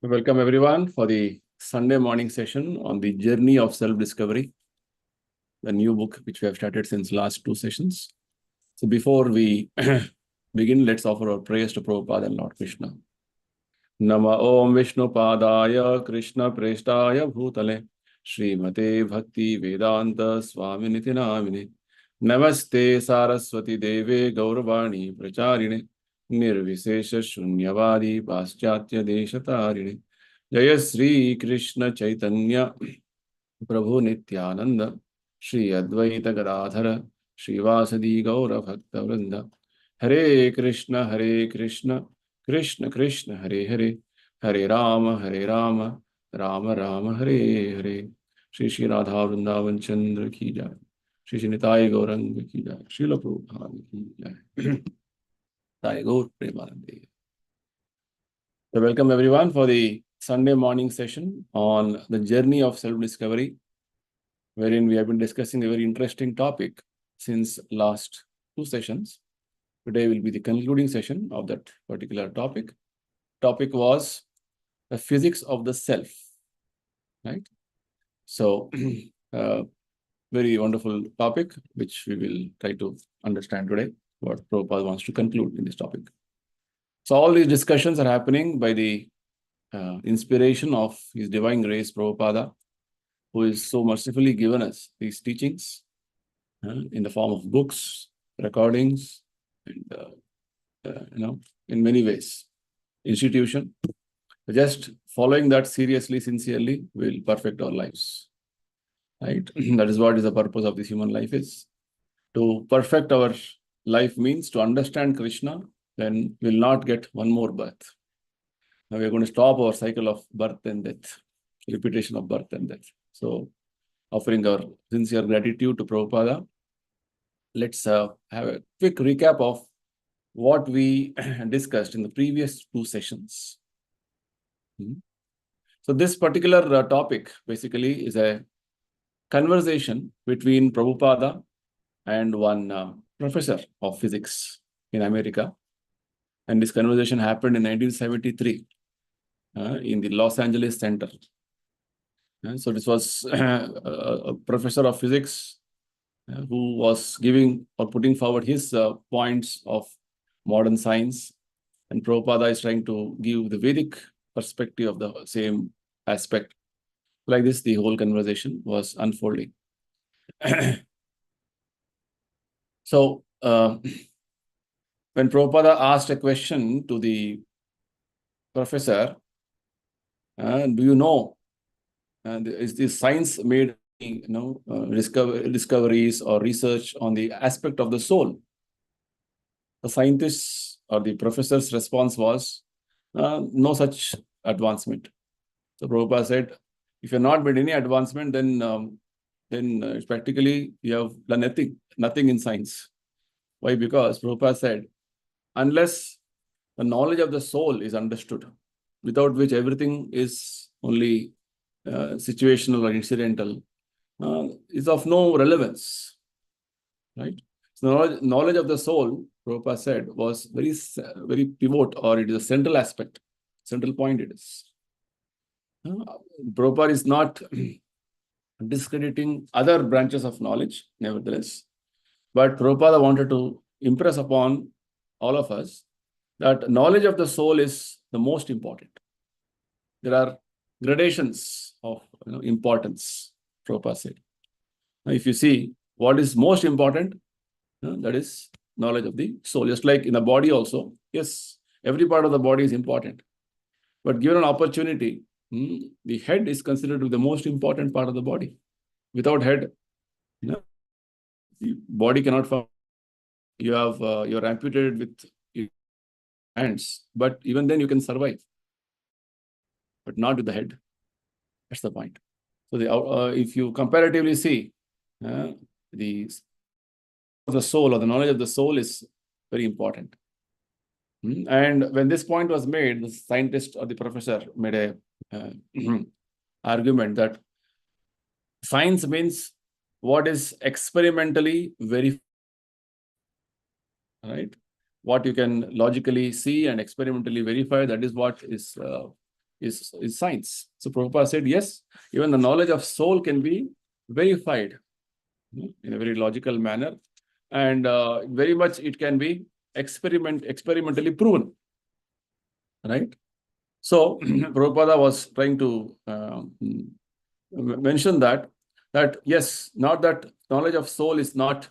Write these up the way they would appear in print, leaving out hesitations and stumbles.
Welcome everyone for the Sunday morning session on the journey of self-discovery, the new book which we have started since last two sessions. So before we begin, let's offer our prayers to Prabhupada and Lord Krishna. Nama Om Vishnu Padaya Krishna Preshtaya Bhutale Srimate Bhakti Vedanta Swami Namine Namaste Saraswati Deve Gauravani Pracharine Nirvisesha Shunyavadi Paschatya Deshatarine Jaya Sri Krishna Chaitanya Prabhu Nityananda Shri Advaita Gadadhara Shri Vasadi Gaura Bhakta Vrinda Hare Krishna Krishna Krishna Hare Hare Hare Rama Rama Rama Hare Hare Shri Shri Radha Vrindavan Chandrodaya Ki Jai Shri Shri Nitai Gauranga Ki Jai Srila Prabhupada Ki Jai Sai Gaur Premanande. So welcome everyone for the Sunday morning session on the journey of self-discovery, wherein we have been discussing a very interesting topic since last two sessions. Today will be the concluding session of that particular topic. Topic was the physics of the self, right? So, very wonderful topic, which we will try to understand today, what Prabhupada wants to conclude in this topic. So all these discussions are happening by the inspiration of His Divine Grace Prabhupada, who is so mercifully given us these teachings in the form of books, recordings, and in many ways. Institution. Just following that seriously, sincerely, will perfect our lives. Right? That is what is the purpose of this human life is. To perfect our life means to understand Krishna, then we'll not get one more birth. Now we're going to stop our cycle of birth and death, repetition of birth and death. So, offering our sincere gratitude to Prabhupada, let's have a quick recap of what we discussed in the previous two sessions. So this particular topic basically is a conversation between Prabhupada and one professor of physics in America. And this conversation happened in 1973 in the Los Angeles Center. So this was a professor of physics who was giving or putting forward his points of modern science. And Prabhupada is trying to give the Vedic perspective of the same aspect. Like this, the whole conversation was unfolding. So, when Prabhupada asked a question to the professor, do you know, is this science made discoveries or research on the aspect of the soul? The scientist's or the professor's response was, no such advancement. So Prabhupada said, if you're not made any advancement, then practically you have done nothing in science. Why? Because Prabhupada said, unless the knowledge of the soul is understood, without which everything is only situational or incidental, is of no relevance, right? So knowledge of the soul, Prabhupada said, was very pivot, or it is a central aspect, central point it is. Prabhupada is not discrediting other branches of knowledge, nevertheless, but Prabhupada wanted to impress upon all of us that knowledge of the soul is the most important. There are gradations of importance, Prabhupada said. Now, if you see what is most important, that is knowledge of the soul. Just like in the body also, yes, every part of the body is important. But given an opportunity, the head is considered to be the most important part of the body. Without head, the body cannot function. You're amputated with hands, but even then you can survive. But not with the head. That's the point. So if you comparatively see, the soul or the knowledge of the soul is very important. And when this point was made, the scientist or the professor made a argument that science means what is experimentally verified, right? What you can logically see and experimentally verify, that is what is is science. So Prabhupada said, yes, even the knowledge of soul can be verified in a very logical manner, and very much it can be experimentally proven, right? So Prabhupada was trying to mention that yes, not that knowledge of soul is not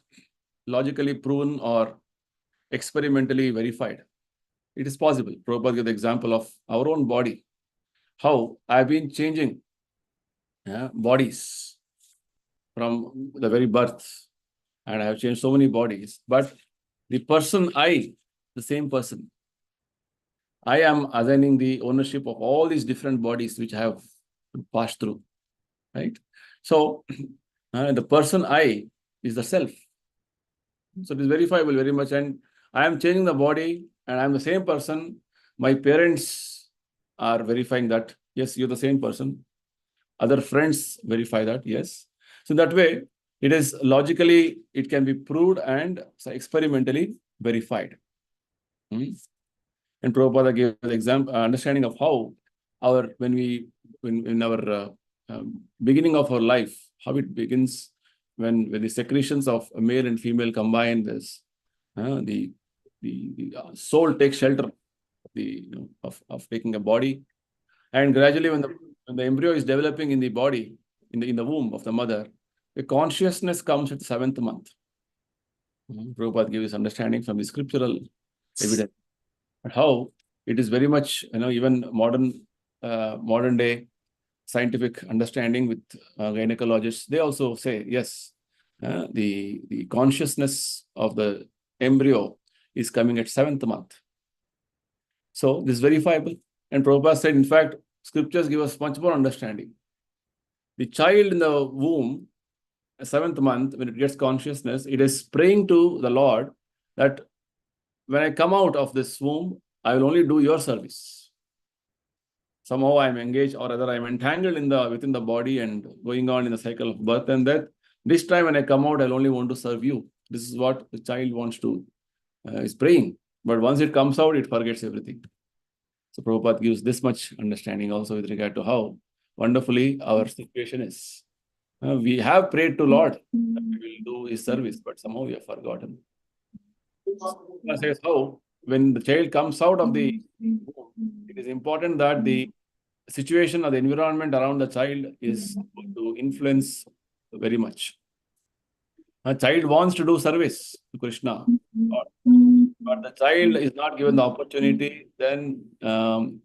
logically proven or experimentally verified. It is possible. Prabhupada gave the example of our own body, how I've been changing bodies from the very birth, and I have changed so many bodies, but the person the same person, I am assigning the ownership of all these different bodies which I have passed through, right? So the person I is the self. So it is verifiable very much, and I am changing the body, and I am the same person. My parents are verifying that, yes, you're the same person. Other friends verify that, yes. So that way, it is logically, it can be proved and experimentally verified. And Prabhupada gave the example, understanding of how in our beginning of our life, how it begins when the secretions of a male and female combine. This the soul takes shelter of taking a body, and gradually when the embryo is developing in the body, in the womb of the mother, the consciousness comes at the 7th month. Prabhupada gives understanding from the scriptural evidence, but how it is very much, even modern day scientific understanding with gynecologists, they also say, yes, the consciousness of the embryo is coming at 7th month. So this is verifiable. And Prabhupada said, in fact, scriptures give us much more understanding. The child in the womb, 7th month, when it gets consciousness, it is praying to the Lord that when I come out of this womb, I will only do your service. Somehow I am engaged, or rather I am entangled within the body and going on in the cycle of birth and death. This time when I come out, I'll only want to serve you. This is what the child wants to, is praying. But once it comes out, it forgets everything. So Prabhupada gives this much understanding also with regard to how wonderfully our situation is. We have prayed to Lord that we will do His service, but somehow we have forgotten. Prabhupada says how when the child comes out of the womb, it is important that the situation or the environment around the child is going to influence very much. A child wants to do service to Krishna, but the child is not given the opportunity, then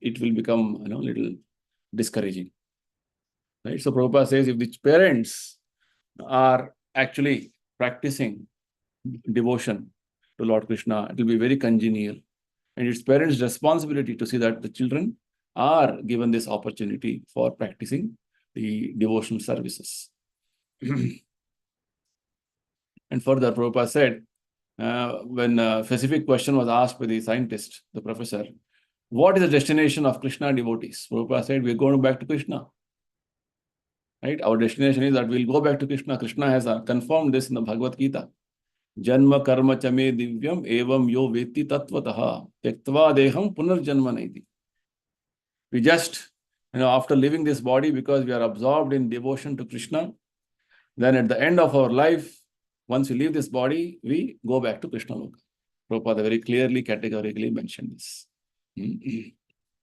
it will become a little discouraging. Right? So Prabhupada says if the parents are actually practicing devotion to Lord Krishna, it will be very congenial. And it's parents' responsibility to see that the children are given this opportunity for practicing the devotional services. And further, Prabhupada said, when a specific question was asked by the scientist, the professor, what is the destination of Krishna devotees? Prabhupada said, we're going back to Krishna. Right? Our destination is that we'll go back to Krishna. Krishna has confirmed this in the Bhagavad Gita. Janma karma chame divyam evam yo veti tattvataha tyaktva deham punarjanma naiti. We just, after leaving this body, because we are absorbed in devotion to Krishna, then at the end of our life, once we leave this body, we go back to Krishna Loka. Prabhupada very clearly, categorically mentioned this.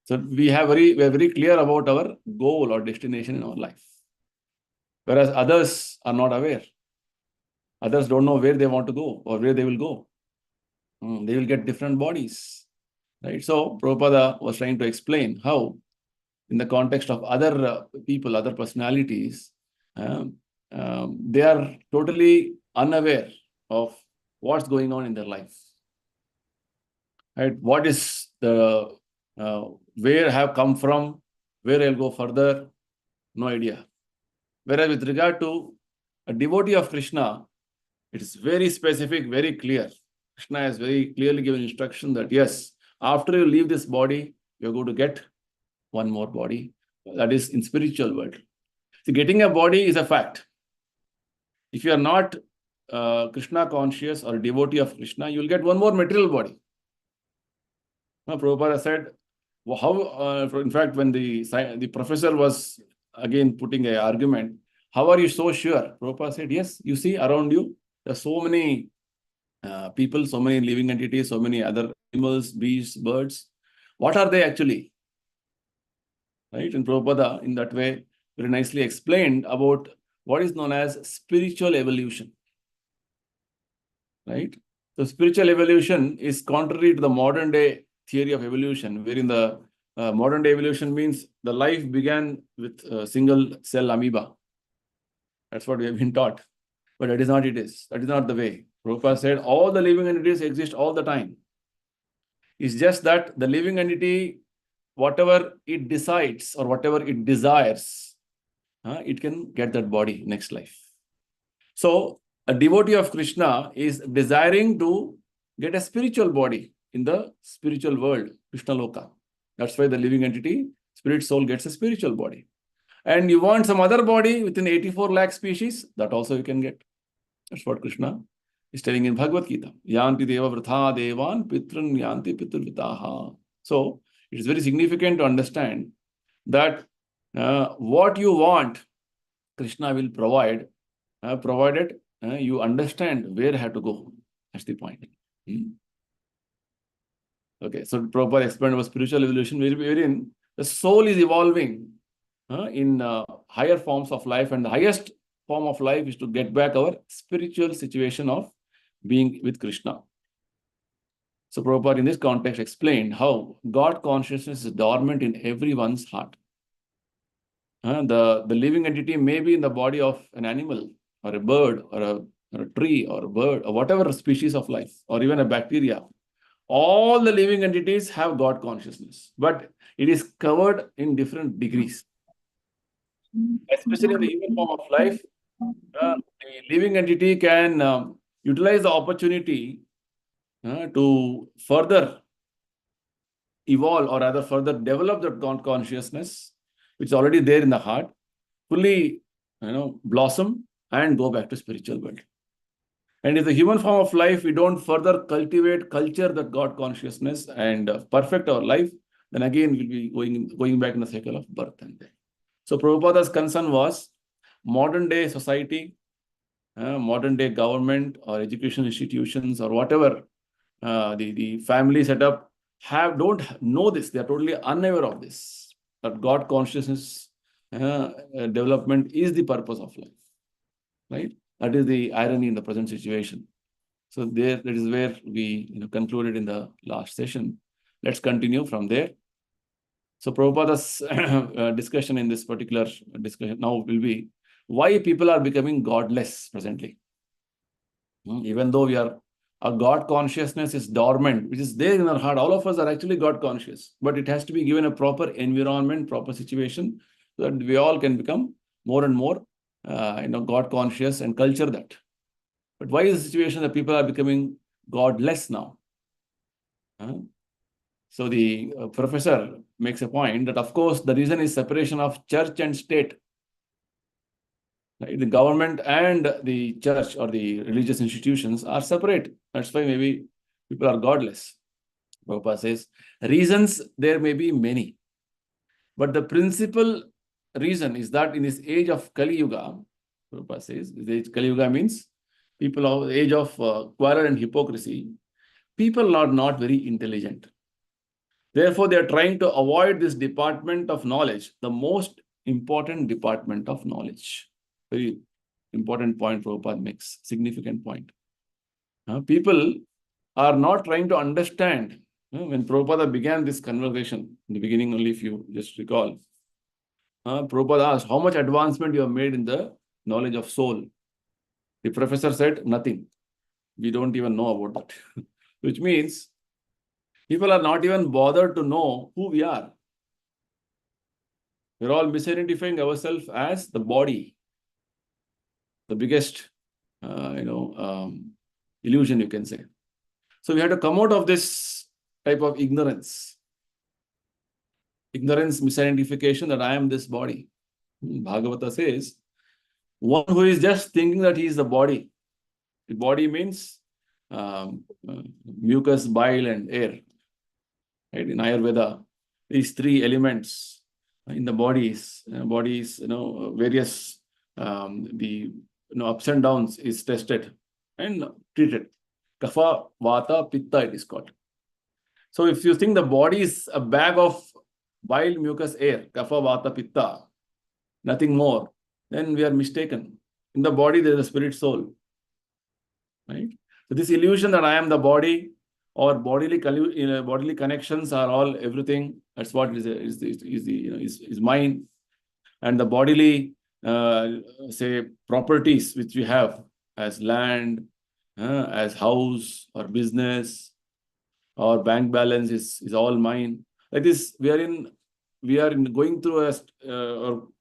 So we are very clear about our goal or destination in our life. Whereas others are not aware. Others don't know where they want to go or where they will go. They will get different bodies. Right? So Prabhupada was trying to explain how, in the context of other people, other personalities, they are totally unaware of what's going on in their life. Right? What is the, where I have come from, where I'll go further, no idea. Whereas with regard to a devotee of Krishna, it is very specific, very clear. Krishna has very clearly given instruction that yes, after you leave this body, you're going to get one more body. That is in spiritual world. So getting a body is a fact. If you are not Krishna conscious or a devotee of Krishna, you will get one more material body. Now, Prabhupada said, in fact, when the professor was again putting an argument, how are you so sure? Prabhupada said, yes, you see around you, there are so many people, so many living entities, so many other animals, beasts, birds. What are they actually? Right? And Prabhupada, in that way, very nicely explained about what is known as spiritual evolution. Right? So spiritual evolution is contrary to the modern day theory of evolution, wherein the modern day evolution means the life began with a single cell amoeba. That's what we have been taught. But that is not it is. That is not the way. Prabhupada said all the living entities exist all the time. It's just that the living entity, whatever it decides or whatever it desires, it can get that body next life. So a devotee of Krishna is desiring to get a spiritual body in the spiritual world, Krishna Loka. That's why the living entity, spirit soul, gets a spiritual body. And you want some other body within 84 lakh species, that also you can get. That's what Krishna is telling in Bhagavad Gita. Yanti deva vritha devan pitrun yanti pitrvitaha. So it is very significant to understand that what you want, Krishna will provide, provided you understand where you have to go. That's the point. Okay, so Prabhupada explained about spiritual evolution, wherein the soul is evolving in higher forms of life, and the highest form of life is to get back our spiritual situation of being with Krishna. So Prabhupada in this context explained how God consciousness is dormant in everyone's heart. The living entity may be in the body of an animal or a bird or a tree or a bird or whatever species of life or even a bacteria. All the living entities have God consciousness, but it is covered in different degrees. Especially in the human form of life, the living entity can utilize the opportunity to further evolve or rather further develop that God consciousness, which is already there in the heart, fully blossom and go back to spiritual world. And if the human form of life, we don't further culture that God consciousness and perfect our life, then again we'll be going back in the cycle of birth and death. So Prabhupada's concern was modern day society, modern day government or education institutions or whatever the family setup don't know this. They are totally unaware of this. That God consciousness development is the purpose of life. Right? That is the irony in the present situation. So that is where we concluded in the last session. Let's continue from there. So Prabhupada's discussion in this particular discussion now will be why people are becoming godless presently. Even though our God consciousness is dormant, which is there in our heart. All of us are actually God conscious, but it has to be given a proper environment, proper situation, so that we all can become more and more God conscious and culture that. But why is the situation that people are becoming godless now? So the professor makes a point that, of course, the reason is separation of church and state. Right? The government and the church or the religious institutions are separate. That's why maybe people are godless. Prabhupada says, reasons there may be many. But the principal reason is that in this age of Kali Yuga, Prabhupada says, Kali Yuga means people of the age of quarrel and hypocrisy, people are not very intelligent. Therefore, they are trying to avoid this department of knowledge, the most important department of knowledge. Very important point Prabhupada makes, significant point. People are not trying to understand. When Prabhupada began this conversation, in the beginning only, if you just recall, Prabhupada asked, how much advancement you have made in the knowledge of soul? The professor said, nothing. We don't even know about that. Which means, people are not even bothered to know who we are. We're all misidentifying ourselves as the body. The biggest, illusion, you can say. So we have to come out of this type of ignorance. Ignorance, misidentification that I am this body. Bhagavata says, one who is just thinking that he is the body. The body means mucus, bile, and air. Right? In Ayurveda, these three elements in the bodies, various the ups and downs is tested and treated. Kapha, Vata, Pitta, it is called. So if you think the body is a bag of bile, mucus, air, Kapha, Vata, Pitta, nothing more, then we are mistaken. In the body, there is a spirit soul. Right? So this illusion that I am the body or bodily connections are all everything. That's what is mine, and the bodily say properties which we have as land, as house or business or bank balance is all mine. Like this, we are going through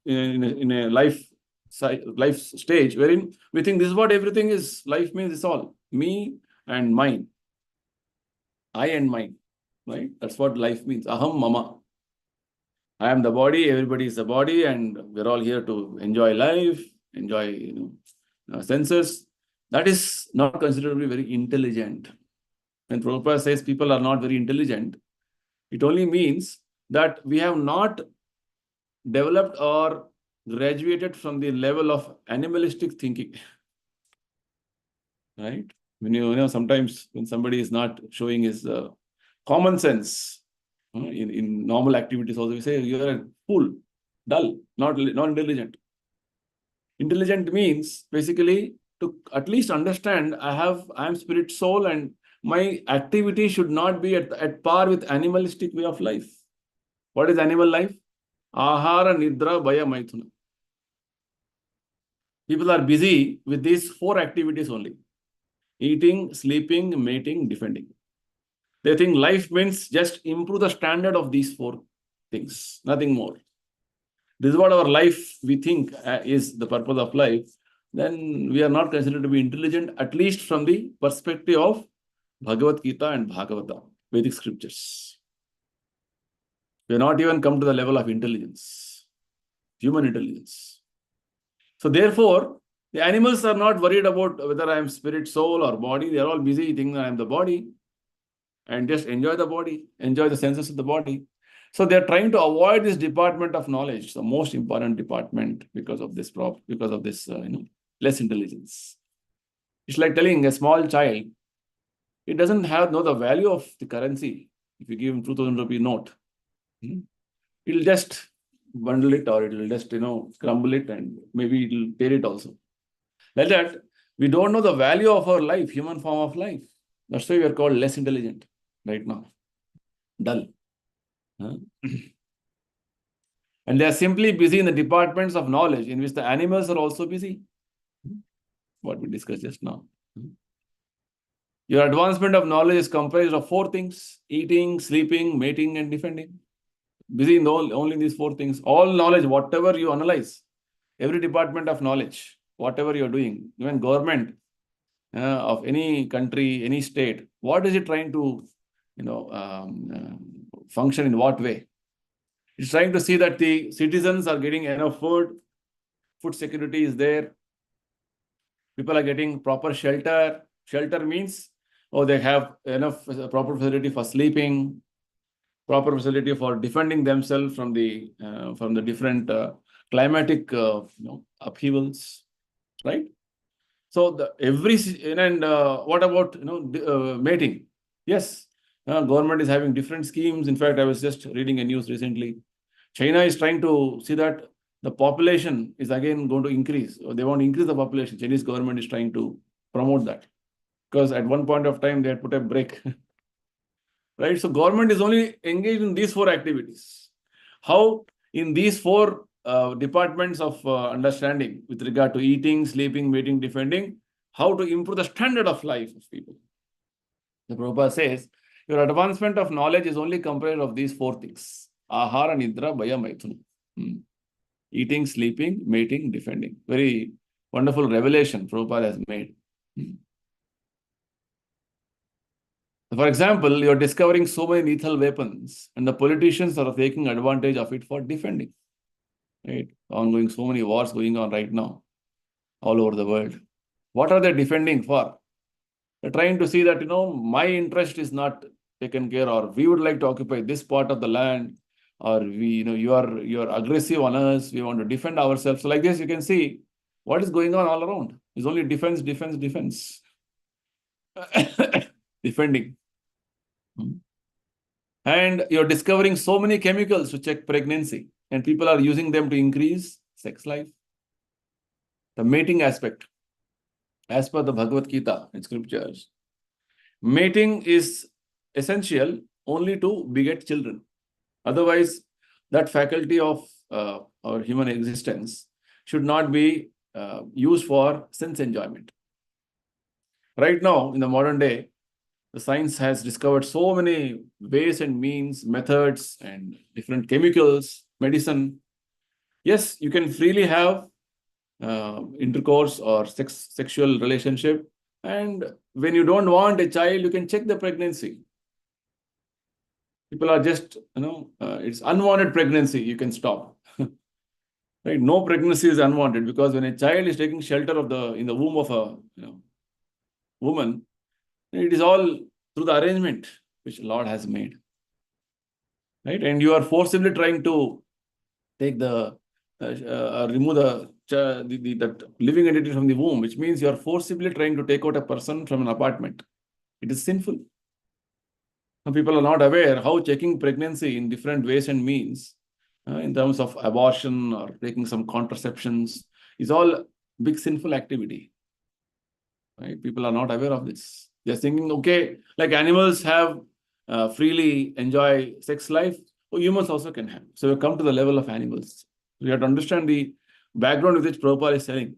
in a life stage wherein we think this is what everything is. Life means it's all me and mine, I and mine, right? That's what life means. Aham mama. I am the body, everybody is the body, and we're all here to enjoy life, enjoy senses. That is not considered to be very intelligent. When Prabhupada says people are not very intelligent, it only means that we have not developed or graduated from the level of animalistic thinking. Right? When sometimes when somebody is not showing his common sense in normal activities, also we say you're a fool, dull, not intelligent. Intelligent means basically to at least understand I am spirit soul, and my activity should not be at par with animalistic way of life. What is animal life? Ahara, Nidra, Bhaya, Maithuna. People are busy with these four activities only. Eating, sleeping, mating, defending. They think life means just improve the standard of these four things, nothing more. This is what our life we think is the purpose of life. Then we are not considered to be intelligent, at least from the perspective of Bhagavad Gita and Bhagavata, Vedic scriptures. We have not even come to the level of intelligence, human intelligence. So therefore, the animals are not worried about whether I am spirit, soul or body. They are all busy thinking I am the body and just enjoy the body, enjoy the senses of the body. So they are trying to avoid this department of knowledge, the most important department, because of this less intelligence. It's like telling a small child, it doesn't know the value of the currency. If you give him 2,000 rupee note, it'll just bundle it, or it'll just crumble it, and maybe it'll tear it also. Like that, we don't know the value of our life, human form of life. That's why we are called less intelligent right now, dull. And they are simply busy in the departments of knowledge in which the animals are also busy. What we discussed just now. Your advancement of knowledge is comprised of four things: eating, sleeping, mating, and defending. Busy in only these four things. All knowledge, whatever you analyze, every department of knowledge, whatever you're doing, even government of any country, any state, what is it trying to function in what way? It's trying to see that the citizens are getting enough food security is there, people are getting proper shelter. Shelter means, they have enough proper facility for sleeping, proper facility for defending themselves from the different climatic upheavals, right? So what about mating? Yes, government is having different schemes. In fact, I was just reading a news recently. China is trying to see that the population is again going to increase. They want to increase the population. Chinese government is trying to promote that, because at one point of time they had put a break. Right? So government is only engaged in these four activities. How in these four departments of understanding with regard to eating, sleeping, mating, defending, how to improve the standard of life of people. The Prabhupada says, your advancement of knowledge is only comprised of these four things: ahara, nidra, bhaya, maithuna. Eating, sleeping, mating, defending. Very wonderful revelation Prabhupada has made. For example, you're discovering so many lethal weapons, and the politicians are taking advantage of it for defending. Right? Ongoing, so many wars going on right now, all over the world. What are they defending for? They're trying to see that, my interest is not taken care of. We would like to occupy this part of the land. or you are aggressive on us. We want to defend ourselves. So like this, you can see what is going on all around. It's only defense, defense, defense. Defending. And you're discovering so many chemicals to check pregnancy, and people are using them to increase sex life. The mating aspect, as per the Bhagavad Gita in scriptures, mating is essential only to beget children. Otherwise, that faculty of our human existence should not be used for sense enjoyment. Right now, in the modern day, the science has discovered so many ways and means, methods, and different chemicals, medicine. Yes, you can freely have intercourse or sexual relationship. And when you don't want a child, you can check the pregnancy. People are just, it's unwanted pregnancy, you can stop. Right? No pregnancy is unwanted, because when a child is taking shelter in the womb of a woman, it is all through the arrangement which Lord has made. Right? And you are forcibly trying to take remove that living entity from the womb, which means you are forcibly trying to take out a person from an apartment. It is sinful. Some people are not aware how checking pregnancy in different ways and means, in terms of abortion or taking some contraceptions, is all big sinful activity. Right? People are not aware of this. They're thinking, okay, like animals have freely enjoy sex life, humans also can have. So we come to the level of animals. We have to understand the background with which Prabhupada is saying.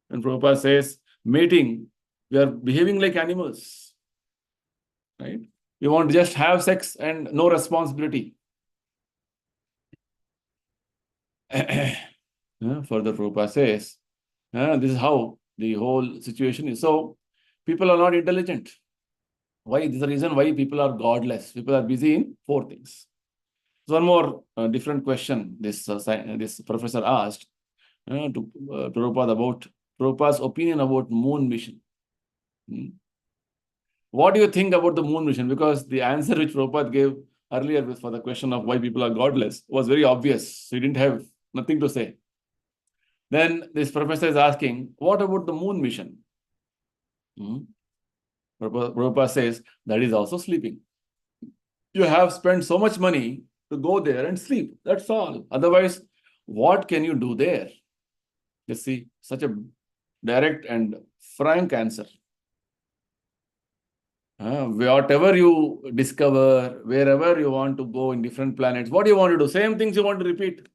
When Prabhupada says mating, we are behaving like animals. Right? You want to just have sex and no responsibility. Further, Prabhupada says, this is how the whole situation is. So, people are not intelligent. Why? This is the reason why people are godless. People are busy in 4 things. So one more different question this professor asked to Prabhupada about Prabhupada's opinion about moon mission. What do you think about the moon mission? Because the answer which Prabhupada gave earlier for the question of why people are godless was very obvious. So he didn't have nothing to say. Then this professor is asking, what about the moon mission? Prabhupada says, that is also sleeping. You have spent so much money to go there and sleep. That's all. Otherwise, what can you do there? You see, such a direct and frank answer. Whatever you discover, wherever you want to go in different planets, what do you want to do? Same things you want to repeat.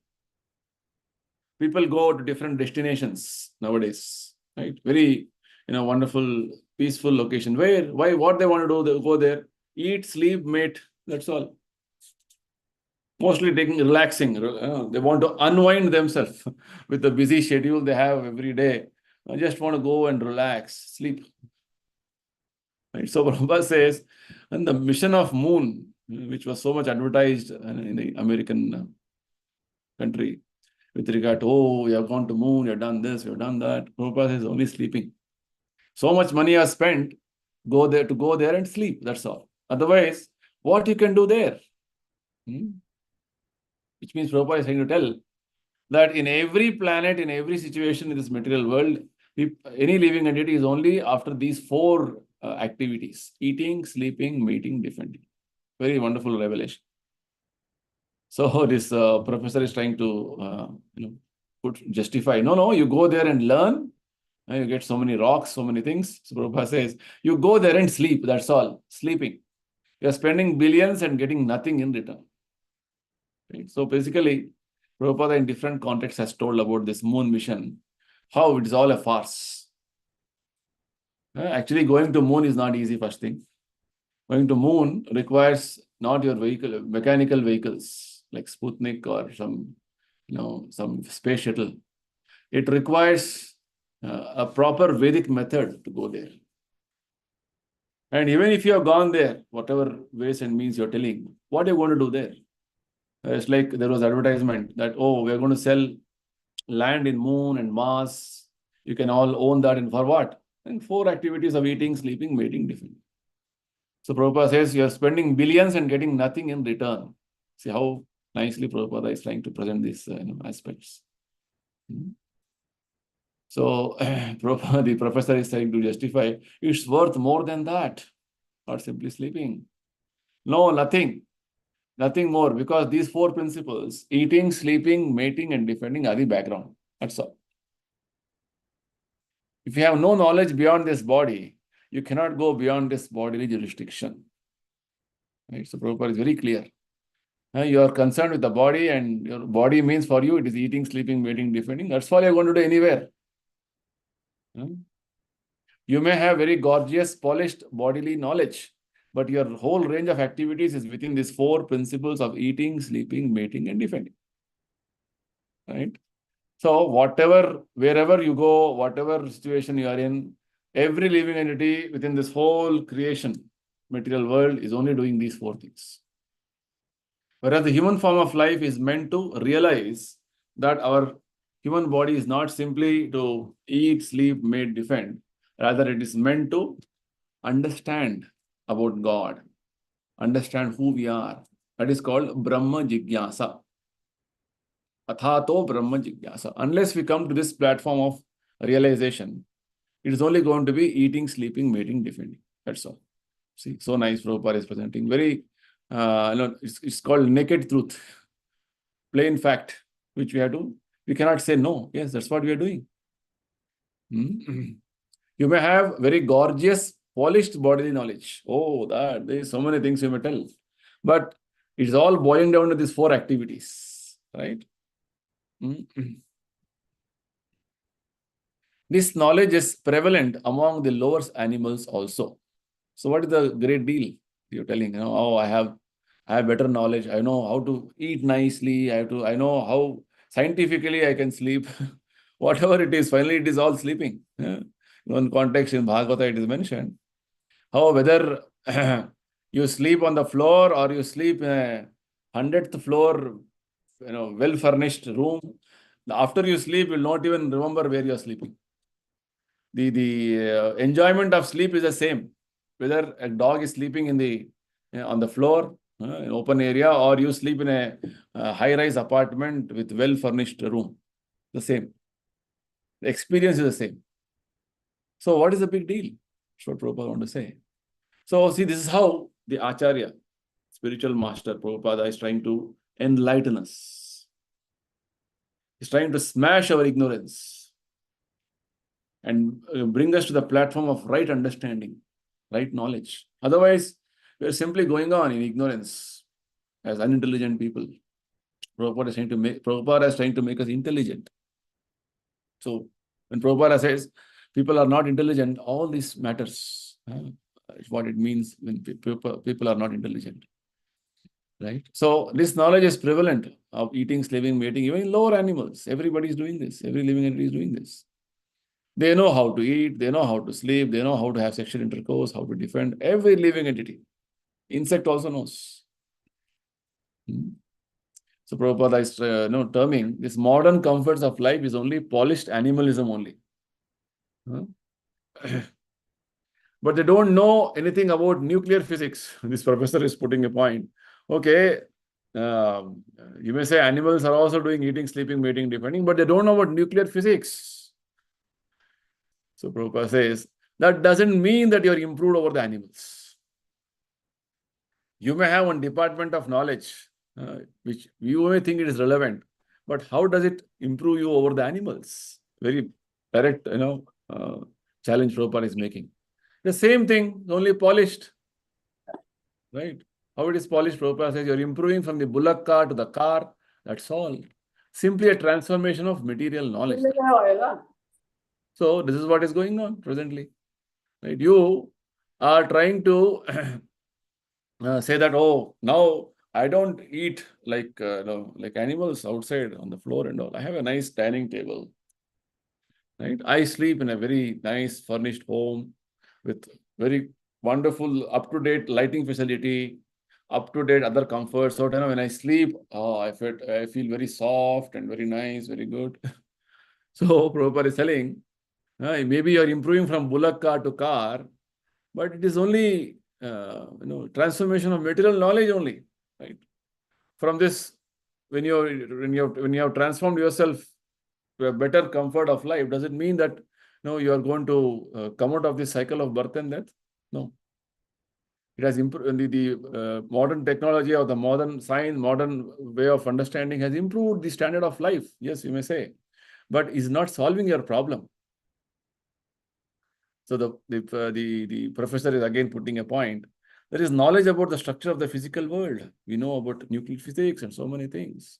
People go to different destinations nowadays, right? Very, wonderful, peaceful location. What they want to do? They go there, eat, sleep, mate. That's all. Mostly relaxing. They want to unwind themselves with the busy schedule they have every day. I just want to go and relax, sleep. Right? So Prabhupada says, and the mission of moon, which was so much advertised in the American country, with regard to, oh, you have gone to moon, you have done this, you have done that. Prabhupada says only sleeping. So much money are spent, go there and sleep. That's all. Otherwise, what you can do there? Which means Prabhupada is trying to tell that in every planet, in every situation in this material world, any living entity is only after these 4 activities: eating, sleeping, mating, defending. Very wonderful revelation. So this professor is trying to justify. No, you go there and learn. You get so many rocks, so many things. So Prabhupada says, you go there and sleep. That's all. Sleeping. You are spending billions and getting nothing in return. Right? So basically, Prabhupada in different contexts has told about this moon mission, how it is all a farce. Actually, going to moon is not easy, first thing. Going to moon requires not your vehicle, mechanical vehicles like Sputnik or some space shuttle. It requires a proper Vedic method to go there. And even if you have gone there, whatever ways and means you're telling, what are you going to do there? It's like there was advertisement that, oh, we're going to sell land in moon and Mars. You can all own that, and for what? And 4 activities of eating, sleeping, mating, defending. So Prabhupada says you're spending billions and getting nothing in return. See how nicely Prabhupada is trying to present these aspects. So the professor is trying to justify it's worth more than that, not simply sleeping. No, nothing more, because these four principles, eating, sleeping, mating, and defending, are the background. That's all. If you have no knowledge beyond this body, you cannot go beyond this bodily jurisdiction. Right? So Prabhupada is very clear. You are concerned with the body, and your body means for you, it is eating, sleeping, mating, defending. That's all you're going to do anywhere. You may have very gorgeous, polished bodily knowledge, but your whole range of activities is within these four principles of eating, sleeping, mating, and defending. Right? So wherever you go, whatever situation you are in, every living entity within this whole creation, material world, is only doing these four things. Whereas the human form of life is meant to realize that our human body is not simply to eat, sleep, mate, defend. Rather, it is meant to understand about God, understand who we are. That is called Brahma Jigyasa. Athato Brahma Jigyasa. Unless we come to this platform of realization, it is only going to be eating, sleeping, mating, defending. That's all. See, so nice Prabhupada is presenting. Very, it's called naked truth, plain fact, which we cannot say no. Yes, that's what we are doing. You may have very gorgeous, polished bodily knowledge. Oh, there is so many things you may tell. But it's all boiling down to these four activities, right? This knowledge is prevalent among the lower animals also. So what is the great deal you're telling? Oh, I have better knowledge. I know how to eat nicely. I know how scientifically I can sleep. Whatever it is, finally it is all sleeping. In context in Bhagavata it is mentioned. How whether you sleep on the floor or you sleep in a 100th floor, well-furnished room, after you sleep, you'll not even remember where you're sleeping. The enjoyment of sleep is the same. Whether a dog is sleeping on the floor, in open area, or you sleep in a high-rise apartment with well-furnished room, the same. The experience is the same. So what is the big deal? That's what Prabhupada want to say. So see, this is how the Acharya, spiritual master Prabhupada, is trying to enlighten us. He's trying to smash our ignorance and bring us to the platform of right understanding, right knowledge. Otherwise, we're simply going on in ignorance as unintelligent people. Prabhupada is trying to make us intelligent. So when Prabhupada says people are not intelligent, all this matters. It's what it means when people are not intelligent. Right? So this knowledge is prevalent of eating, sleeping, mating, even in lower animals. Everybody is doing this. Every living entity is doing this. They know how to eat, they know how to sleep, they know how to have sexual intercourse, how to defend. Every living entity. Insect also knows. So Prabhupada is terming this modern comforts of life is only polished animalism only. But they don't know anything about nuclear physics. This professor is putting a point. Okay, you may say animals are also doing eating, sleeping, mating, defending, but they don't know about nuclear physics. So Prabhupada says, that doesn't mean that you're improved over the animals. You may have one department of knowledge, which you may think it is relevant, but how does it improve you over the animals? Very direct, challenge Prabhupada is making. The same thing, only polished, right? How it is polished, Prabhupada says, you're improving from the bullock car to the car. That's all. Simply a transformation of material knowledge. So this is what is going on presently. Right? You are trying to say that, oh, now I don't eat like animals outside on the floor and all. I have a nice dining table. Right? I sleep in a very nice furnished home with very wonderful up-to-date lighting facility, up-to-date other comforts. So when I sleep, I feel very soft and very nice, very good. So Prabhupada is telling, maybe you're improving from bullock car to car, but it is only transformation of material knowledge only, right? From this when you have transformed yourself to a better comfort of life, does it mean that you are going to come out of this cycle of birth and death? No. It has improved. The modern technology or the modern science, modern way of understanding has improved the standard of life. Yes, you may say, but is not solving your problem. So the professor is again putting a point. There is knowledge about the structure of the physical world. We know about nuclear physics and so many things.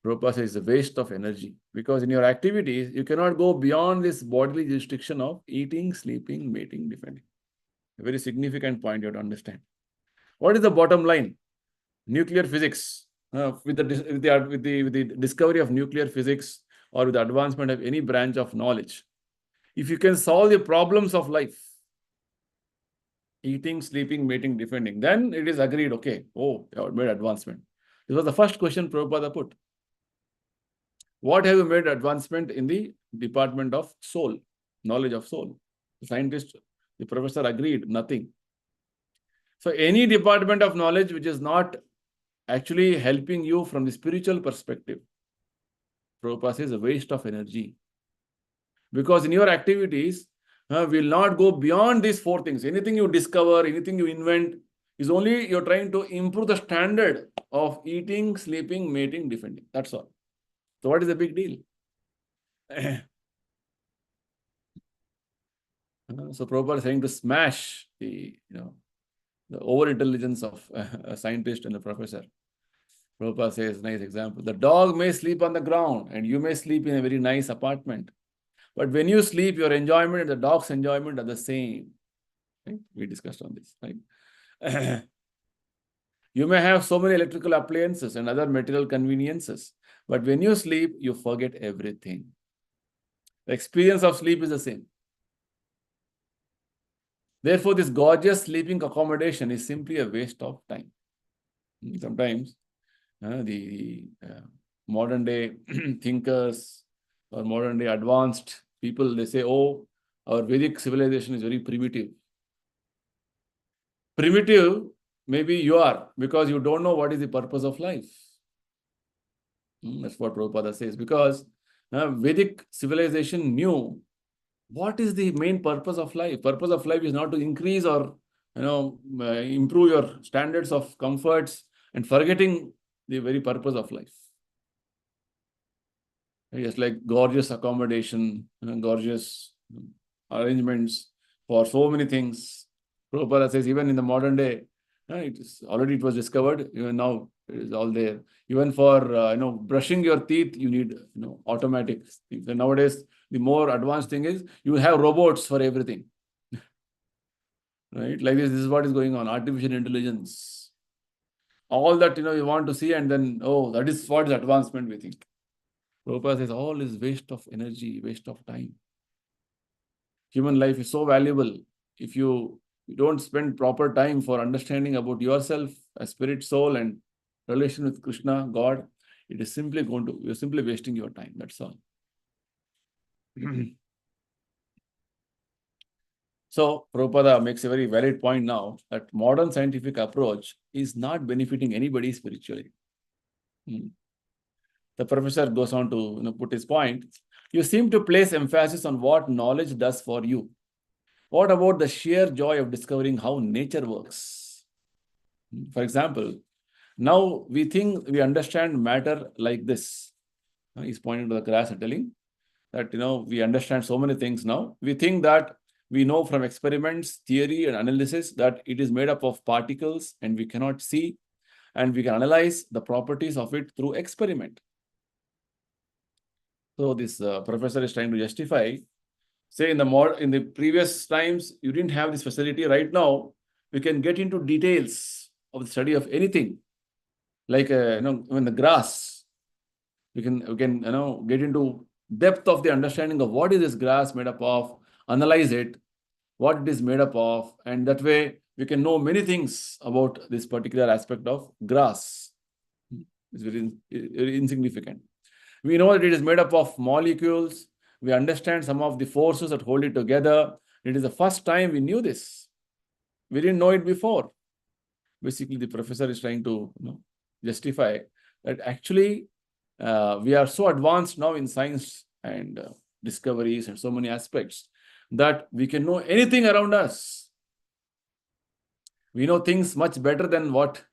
Prabhupada says it's a waste of energy, because in your activities, you cannot go beyond this bodily restriction of eating, sleeping, mating, defending. A very significant point you have to understand. What is the bottom line? Nuclear physics. With the discovery of nuclear physics, or with the advancement of any branch of knowledge, if you can solve the problems of life, eating, sleeping, mating, defending, then it is agreed, okay, you have made advancement. This was the first question Prabhupada put. What have you made advancement in the department of soul, knowledge of soul? The scientist, the professor agreed, nothing. So any department of knowledge which is not actually helping you from the spiritual perspective, Prabhupada says, a waste of energy. Because in your activities, will not go beyond these four things. Anything you discover, anything you invent, is only you're trying to improve the standard of eating, sleeping, mating, defending. That's all. So what is the big deal? So Prabhupada is saying to smash the over-intelligence of a scientist and a professor. Prabhupada says, nice example. The dog may sleep on the ground and you may sleep in a very nice apartment. But when you sleep, your enjoyment and the dog's enjoyment are the same. Right? We discussed on this. Right? You may have so many electrical appliances and other material conveniences. But when you sleep, you forget everything. The experience of sleep is the same. Therefore, this gorgeous sleeping accommodation is simply a waste of time. Sometimes the modern day thinkers or modern day advanced people, they say, our Vedic civilization is very primitive. Primitive, maybe you are, because you don't know what is the purpose of life. That's what Prabhupada says. Because Vedic civilization knew what is the main purpose of life. Purpose of life is not to increase or improve your standards of comforts and forgetting the very purpose of life. It's like gorgeous accommodation, gorgeous arrangements for so many things. Prabhupada says even in the modern day, it was discovered. Even now it is all there. Even for brushing your teeth, you need automatic things. And nowadays the more advanced thing is you have robots for everything. Right? Like this is what is going on. Artificial intelligence. All that you want to see, and then that is what is advancement we think. Prabhupada says all is waste of energy, waste of time. Human life is so valuable. If you don't spend proper time for understanding about yourself, a spirit, soul, and relation with Krishna, God, you're simply wasting your time. That's all. So Prabhupada makes a very valid point now that modern scientific approach is not benefiting anybody spiritually. The professor goes on to put his point. You seem to place emphasis on what knowledge does for you. What about the sheer joy of discovering how nature works? For example, now we think we understand matter like this. He's pointing to the grass and telling that we understand so many things now. We think that we know from experiments, theory, and analysis that it is made up of particles and we cannot see, and we can analyze the properties of it through experiment. So this professor is trying to justify, say in the previous times, you didn't have this facility. Right now, we can get into details of the study of anything, like when the grass, we can get into depth of the understanding of what is this grass made up of, analyze it, what it is made up of, and that way we can know many things about this particular aspect of grass. It's very insignificant. We know that it is made up of molecules. We understand some of the forces that hold it together. It is the first time we knew this. We didn't know it before. Basically, the professor is trying to justify that actually we are so advanced now in science and discoveries and so many aspects that we can know anything around us. We know things much better than what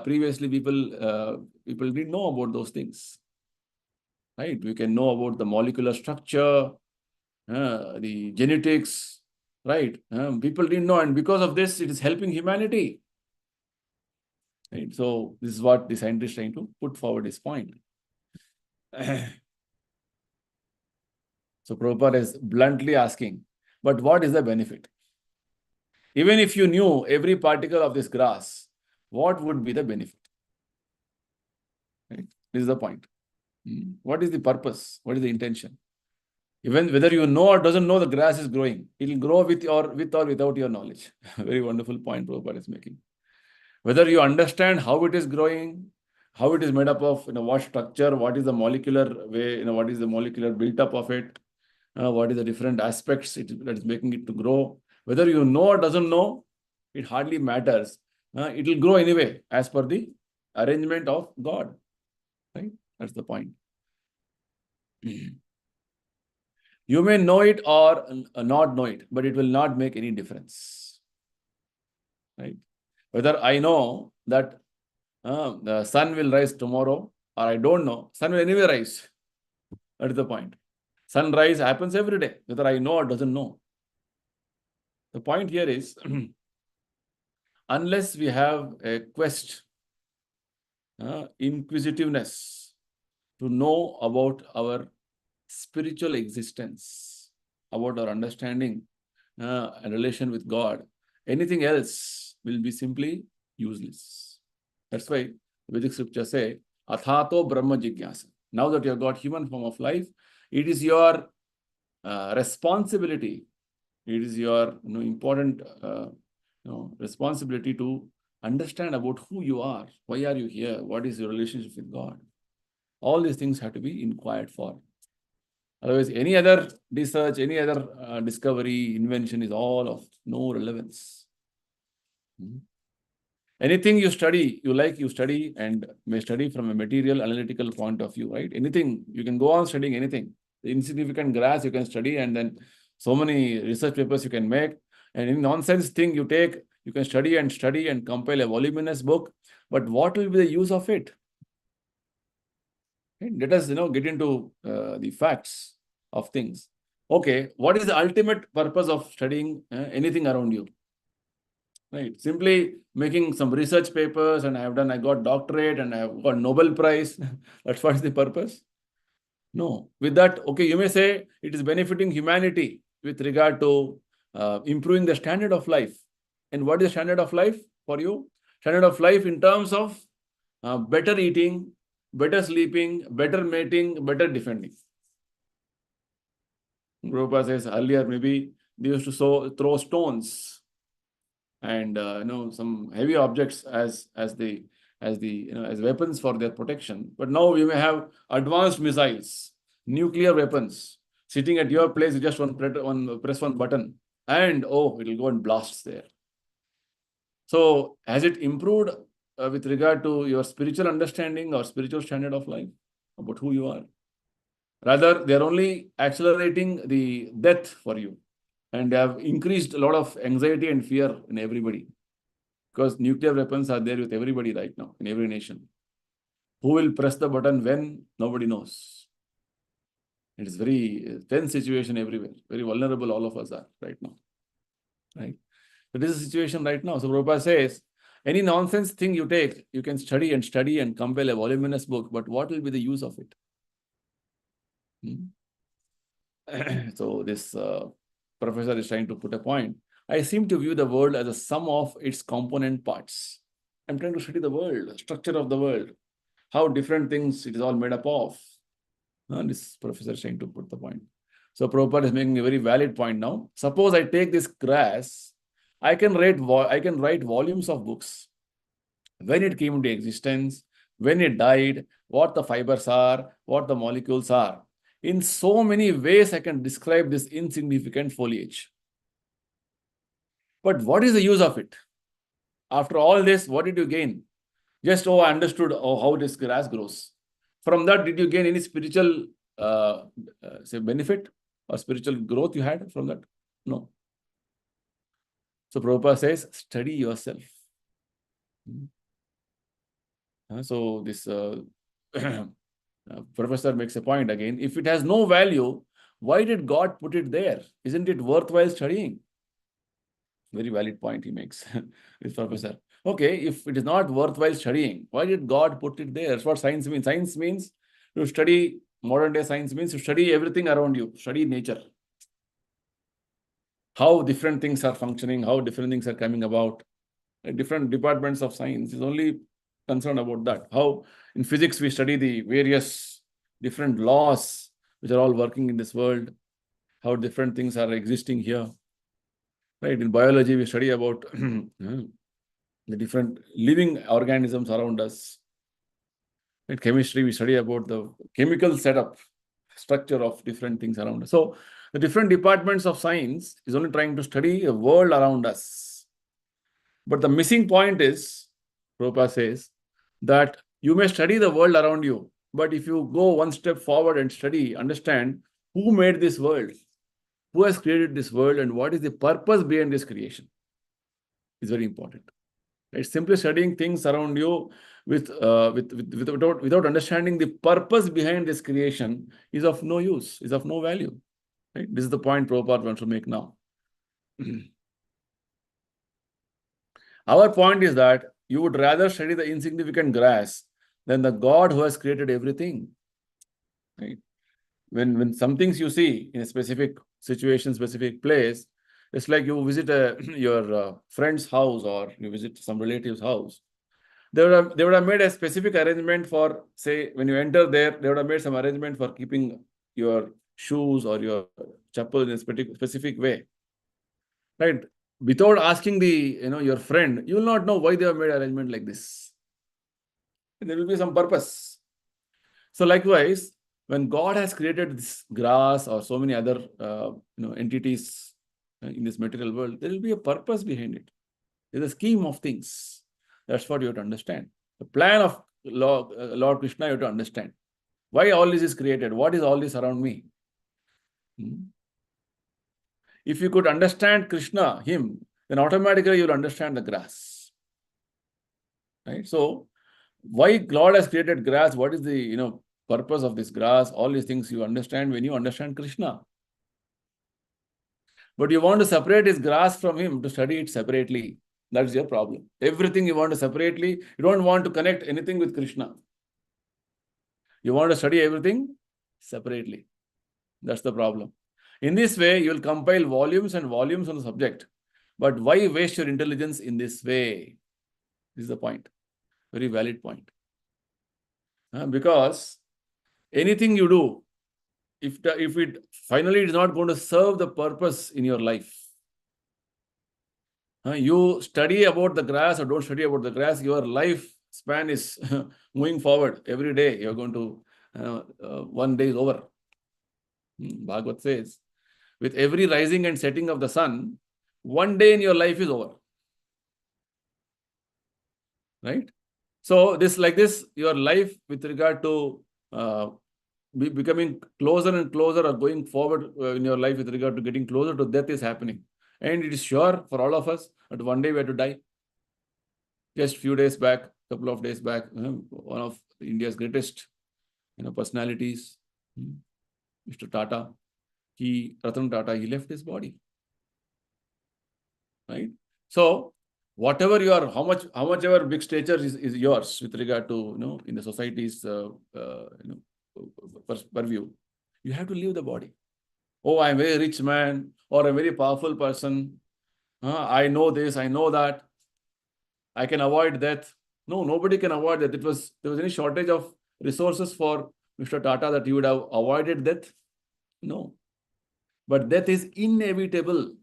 previously people didn't know about those things. Right? We can know about the molecular structure, the genetics, right? People didn't know, and because of this, it is helping humanity. Right? So this is what the scientist is trying to put forward his point. So Prabhupada is bluntly asking, but what is the benefit? Even if you knew every particle of this grass, what would be the benefit? Right? This is the point. What is the purpose? What is the intention? Even whether you know or doesn't know, the grass is growing. It will grow with or without your knowledge. Very wonderful point Prabhupada is making. Whether you understand how it is growing, how it is made up of, what structure, what is the molecular way, what is the molecular built up of it, what is the different aspects that is making it to grow. Whether you know or doesn't know, it hardly matters. It will grow anyway as per the arrangement of God. Right? That's the point. You may know it or not know it, but it will not make any difference. Right? Whether I know that the sun will rise tomorrow or I don't know, sun will anyway rise. That is the point. Sunrise happens every day, whether I know or doesn't know. The point here is, unless we have a quest, inquisitiveness to know about our spiritual existence, about our understanding and relation with God, anything else will be simply useless. That's why Vedic scriptures say, Athato Brahma Jigyasa. Now that you have got human form of life, it is your responsibility. It is your important responsibility to understand about who you are. Why are you here? What is your relationship with God? All these things have to be inquired for. Otherwise, any other research, any other discovery, invention is all of no relevance. Anything you study, you study and may study from a material analytical point of view, right? Anything, you can go on studying anything. The insignificant grass you can study, and then so many research papers you can make. And any nonsense thing you take, you can study and compile a voluminous book. But what will be the use of it? Right? Let us, get into the facts of things. Okay, what is the ultimate purpose of studying anything around you? Right. Simply making some research papers and I got doctorate and I have got Nobel Prize. That's what is the purpose? No. With that, okay, you may say it is benefiting humanity with regard to improving the standard of life. And what is the standard of life for you? Standard of life in terms of better eating, better sleeping, better mating, better defending. Prabhupada says earlier, maybe they used to throw stones and some heavy objects as weapons for their protection. But now we may have advanced missiles, nuclear weapons sitting at your place. You just press one button, and it will go and blast there. So has it improved with regard to your spiritual understanding or spiritual standard of life about who you are? Rather, they are only accelerating the death for you. And they have increased a lot of anxiety and fear in everybody. Because nuclear weapons are there with everybody right now, in every nation. Who will press the button when? Nobody knows. It is very tense situation everywhere. Very vulnerable all of us are right now. Right? So this is the situation right now. So Prabhupada says, any nonsense thing you take, you can study and compile a voluminous book, but what will be the use of it? So this professor is trying to put a point. I seem to view the world as a sum of its component parts. I'm trying to study the world, the structure of the world, how different things it is all made up of. This professor is trying to put the point. So Prabhupada is making a very valid point now. Suppose I take this grass, I can write volumes of books. When it came into existence, when it died, what the fibers are, what the molecules are. In so many ways, I can describe this insignificant foliage. But what is the use of it? After all this, what did you gain? Just, I understood how this grass grows. From that, did you gain any spiritual say benefit or spiritual growth you had from that? No. So Prabhupada says, study yourself. So this professor makes a point again. If it has no value, why did God put it there? Isn't it worthwhile studying? Very valid point he makes, this professor. Okay, if it is not worthwhile studying, why did God put it there? That's what science means. Science means to study, modern day science means to study everything around you, study nature. How different things are functioning, how different things are coming about. Different departments of science is only concerned about that. How in physics we study the various different laws which are all working in this world, how different things are existing here. Right? In biology, we study about the different living organisms around us. In chemistry, we study about the chemical setup, structure of different things around us. So the different departments of science is only trying to study the world around us. But the missing point is, Prabhupada says, that you may study the world around you, but if you go one step forward and study, understand who made this world, who has created this world, and what is the purpose behind this creation, is very important. It's simply studying things around you without understanding the purpose behind this creation is of no use, is of no value. Right? This is the point Prabhupada wants to make now. Our point is that you would rather study the insignificant grass than the God who has created everything. Right? When some things you see in a specific situation, specific place, it's like you visit your friend's house or you visit some relative's house. They would have made a specific arrangement for, say, when you enter there, they would have made some arrangement for keeping your shoes or your chappal in a specific way. Right? Without asking your friend, you will not know why they have made arrangement like this. There will be some purpose. So likewise, when God has created this grass or so many other entities in this material world, there will be a purpose behind it. There's a scheme of things. That's what you have to understand. The plan of Lord Krishna, you have to understand. Why all this is created? What is all this around me? If you could understand Krishna, him, then automatically you'll understand the grass. Right? So, why God has created grass? What is the purpose of this grass? All these things you understand when you understand Krishna. But you want to separate his grass from him to study it separately. That's your problem. Everything you want to separately, you don't want to connect anything with Krishna. You want to study everything separately. That's the problem. In this way, you will compile volumes and volumes on the subject. But why waste your intelligence in this way? This is the point. Very valid point. Because anything you do, if it finally is not going to serve the purpose in your life, you study about the grass or don't study about the grass, your life span is moving forward. Every day you're going to, one day is over. Bhagavad says, with every rising and setting of the sun, one day in your life is over. Right? So your life with regard to becoming closer and closer or going forward in your life with regard to getting closer to death is happening. And it is sure for all of us that one day we have to die. Just few days back, couple of days back, one of India's greatest personalities, Mr. Tata, Ratan Tata, he left his body. Right? So whatever how much ever big stature is yours with regard to in the society's purview, you have to leave the body. Oh, I'm a very rich man or a very powerful person. I know this, I know that. I can avoid death. No, nobody can avoid death. There was any shortage of resources for Mr. Tata that he would have avoided death? No. But death is inevitable.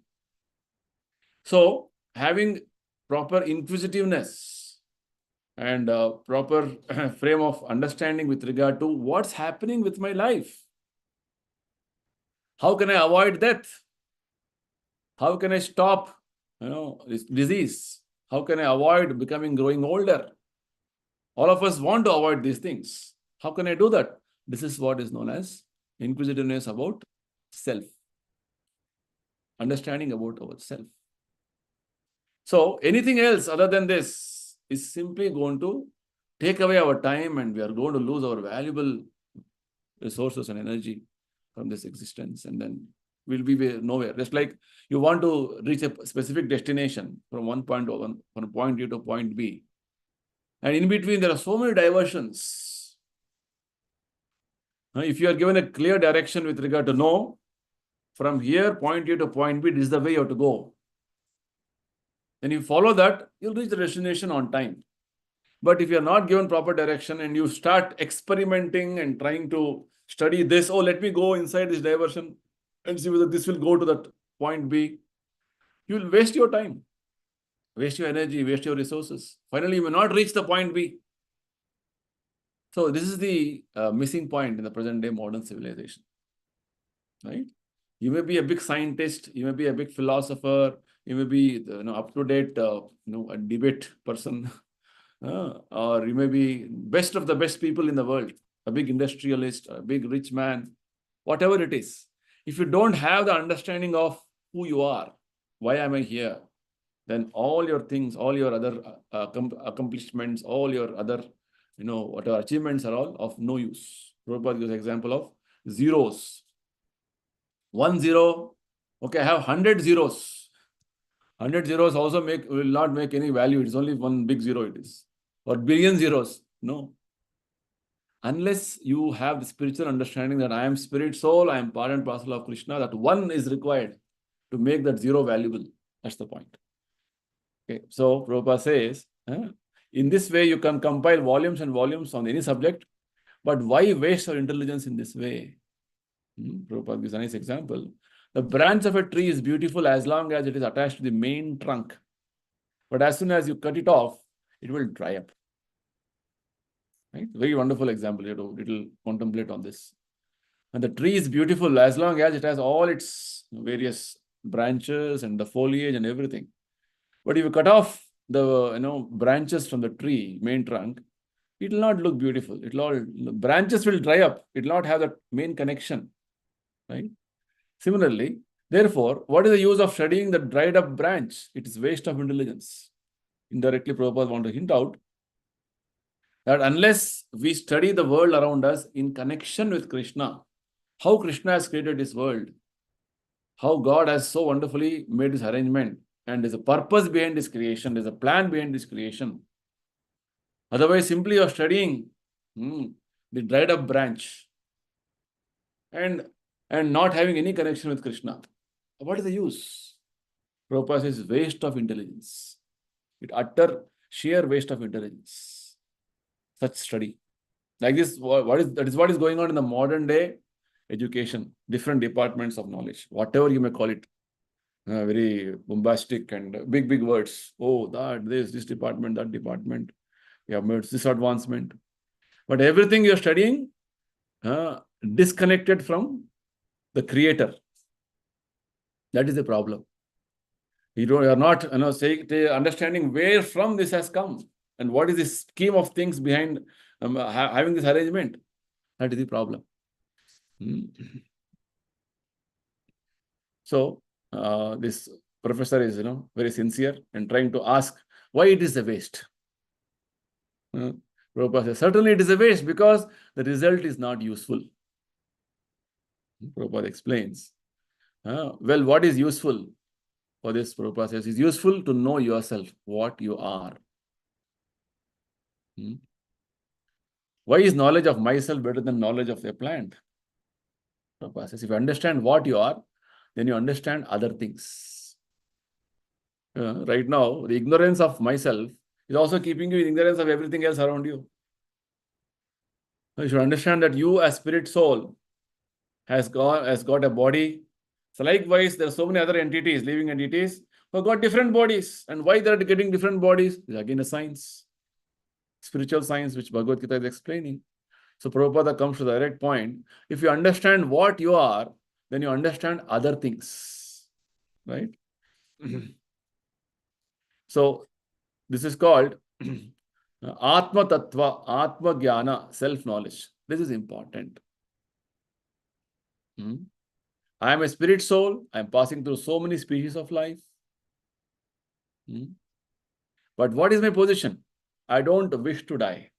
So, having proper inquisitiveness and proper frame of understanding with regard to what's happening with my life. How can I avoid death? How can I stop this disease? How can I avoid growing older? All of us want to avoid these things. How can I do that? This is what is known as inquisitiveness about self. Understanding about ourself. So anything else other than this is simply going to take away our time, and we are going to lose our valuable resources and energy from this existence, and then we'll be nowhere. Just like you want to reach a specific destination from from point A to point B, and in between there are so many diversions. If you are given a clear direction with regard to no, from here point A to point B, this is the way you have to go. Then you follow that, you'll reach the destination on time. But if you're not given proper direction and you start experimenting and trying to study this, oh, let me go inside this diversion and see whether this will go to that point B, you will waste your time, waste your energy, waste your resources. Finally, you may not reach the point B. So this is the missing point in the present day modern civilization, right? You may be a big scientist, you may be a big philosopher, you may be up-to-date a debate person, or you may be best of the best people in the world, a big industrialist, a big rich man, whatever it is. If you don't have the understanding of who you are, why am I here, then all your things, all your other accomplishments, all your other, whatever achievements are all of no use. Prabhupada gives an example of zeros. 1 0, okay, I have 100 zeros. 100 zeros also will not make any value. It's only one big zero it is. Or billion zeros. No. Unless you have the spiritual understanding that I am spirit soul, I am part and parcel of Krishna, that one is required to make that zero valuable. That's the point. Okay. So Prabhupada says, in this way you can compile volumes and volumes on any subject, but why waste your intelligence in this way? Prabhupada gives a nice example. The branch of a tree is beautiful as long as it is attached to the main trunk. But as soon as you cut it off, it will dry up. Right? Very wonderful example. You have to contemplate on this. And the tree is beautiful as long as it has all its various branches and the foliage and everything. But if you cut off the branches from the tree, main trunk, it will not look beautiful. The branches will dry up. It will not have that main connection. Right? Similarly, therefore, what is the use of studying the dried up branch? It is waste of intelligence. Indirectly, Prabhupada wants to hint out that unless we study the world around us in connection with Krishna, how Krishna has created this world, how God has so wonderfully made this arrangement, and there's a purpose behind this creation, there's a plan behind this creation. Otherwise, simply you're studying the dried up branch and not having any connection with Krishna. What is the use? Prabhupada says waste of intelligence. It utter sheer waste of intelligence. Such study. Like this, that is what is going on in the modern day education, different departments of knowledge, whatever you may call it. Very bombastic and big words. Oh, this department, that department. You have made this advancement. But everything you're studying, disconnected from the creator. That is the problem. You are not understanding where from this has come and what is the scheme of things behind having this arrangement. That is the problem. So this professor is very sincere and trying to ask why it is a waste. Prabhupada says, certainly it is a waste because the result is not useful. Prabhupada explains. Well, what is useful for this? Prabhupada says, it's useful to know yourself, what you are. Why is knowledge of myself better than knowledge of a plant? Prabhupada says, if you understand what you are, then you understand other things. Right now, the ignorance of myself is also keeping you in ignorance of everything else around you. You should understand that you as spirit soul has got a body. So likewise, there are so many other entities, living entities, who have got different bodies. And why they are getting different bodies is again a science. Spiritual science, which Bhagavad Gita is explaining. So Prabhupada comes to the direct point. If you understand what you are, then you understand other things. Right? So this is called Atma Tattva, Atma Jnana, self-knowledge. This is important. I am a spirit soul. I am passing through so many species of life. But what is my position? I don't wish to die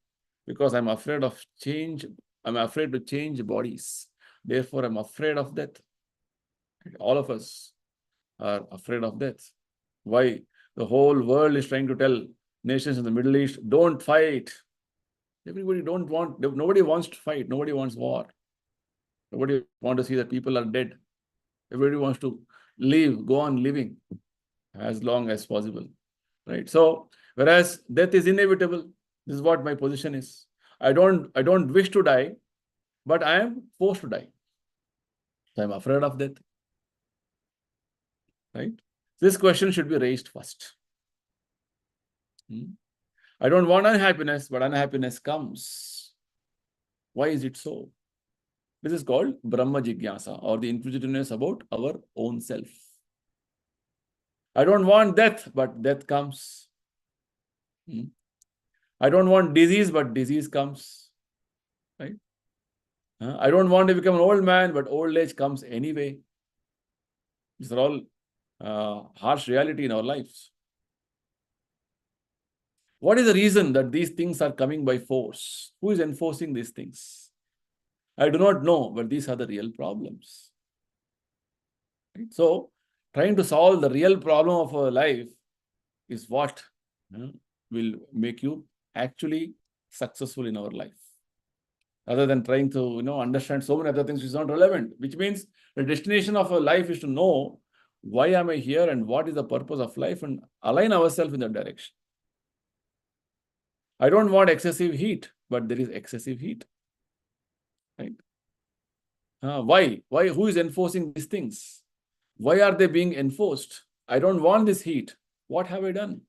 because I'm afraid of change. I'm afraid to change bodies. Therefore, I'm afraid of death. All of us are afraid of death. Why? The whole world is trying to tell nations in the Middle East, don't fight. Nobody wants to fight. Nobody wants war. Nobody wants to see that people are dead. Everybody wants to live, go on living as long as possible. Right? So, whereas death is inevitable, this is what my position is. I don't wish to die, but I am forced to die. So I'm afraid of death. Right? This question should be raised first. I don't want unhappiness, but unhappiness comes. Why is it so? This is called Brahma Jigyasa, or the inquisitiveness about our own self. I don't want death, but death comes. I don't want disease, but disease comes. Right? I don't want to become an old man, but old age comes anyway. These are all harsh reality in our lives. What is the reason that these things are coming by force? Who is enforcing these things? I do not know, but these are the real problems. Right? So, trying to solve the real problem of our life is what will make you actually successful in our life. Rather than trying to understand so many other things which is not relevant, which means the destination of our life is to know why am I here and what is the purpose of life and align ourselves in that direction. I don't want excessive heat, but there is excessive heat. Right? Why? Why? Who is enforcing these things? Why are they being enforced? I don't want this heat. What have I done?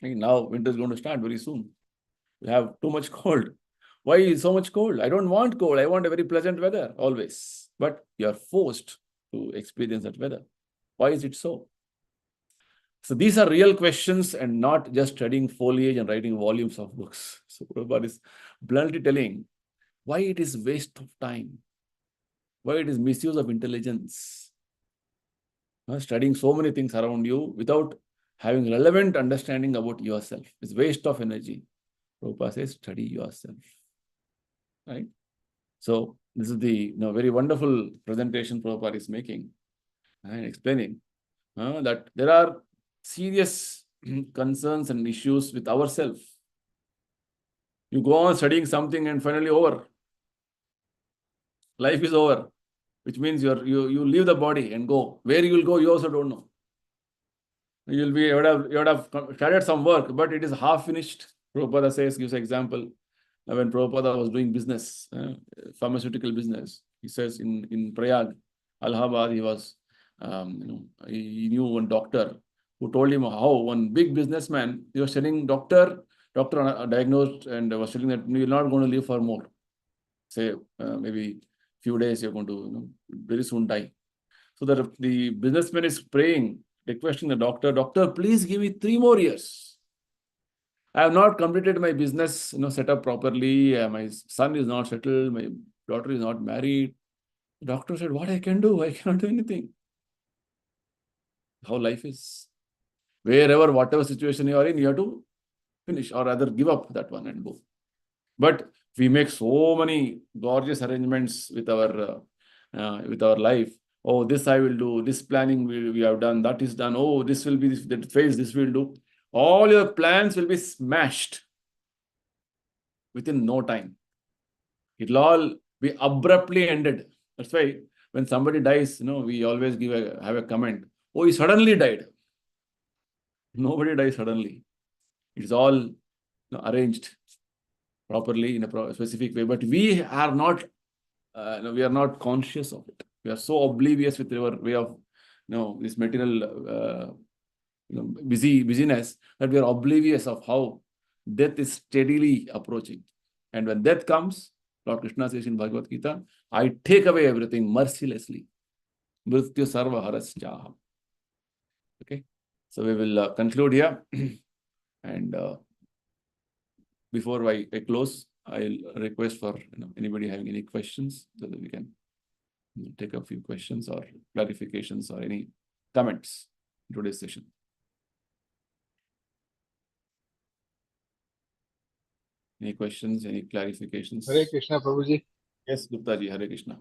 Now winter is going to start very soon. We have too much cold. Why is so much cold? I don't want cold. I want a very pleasant weather always. But you are forced to experience that weather. Why is it so? So these are real questions and not just studying foliage and writing volumes of books. So Prabhupada is bluntly telling why it is waste of time, why it is misuse of intelligence. Studying so many things around you without having relevant understanding about yourself. It's waste of energy. Prabhupada says, study yourself. Right? So this is the very wonderful presentation Prabhupada is making and explaining that there are serious concerns and issues with ourselves. You go on studying something and finally over. Life is over, which means you leave the body and go. Where you will go, you also don't know. You would have started some work, but it is half finished. Prabhupada gives an example. When Prabhupada was doing business, pharmaceutical business, he says in Prayag, Allahabad, he was, he knew one doctor who told him how one big businessman, he was telling doctor diagnosed and was telling that you're not going to live for more. Say maybe few days you're going to very soon die. So that the businessman is praying, requesting the doctor, please give me 3 more years. I have not completed my business, set up properly. My son is not settled. My daughter is not married. The doctor said, what I can do? I cannot do anything. How life is. Wherever, whatever situation you are in, you have to finish or rather give up that one and go. But we make so many gorgeous arrangements with our life. Oh, this I will do. This planning we have done. That is done. Oh, this will be that phase. This will do. All your plans will be smashed within no time. It will all be abruptly ended. That's why when somebody dies, we always have a comment. Oh, he suddenly died. Nobody dies suddenly. It's all arranged properly in a specific way. But we are not conscious of it. We are so oblivious with our way of this material busyness that we are oblivious of how death is steadily approaching. And when death comes, Lord Krishna says in Bhagavad Gita, I take away everything mercilessly. Mrityu sarva haraschaha. Okay, so we will conclude here and before I close, I'll request for anybody having any questions so that we can take a few questions or clarifications or any comments in today's session. Any questions, any clarifications? Hare Krishna, Prabhuji. Yes, Gupta ji, Hare Krishna.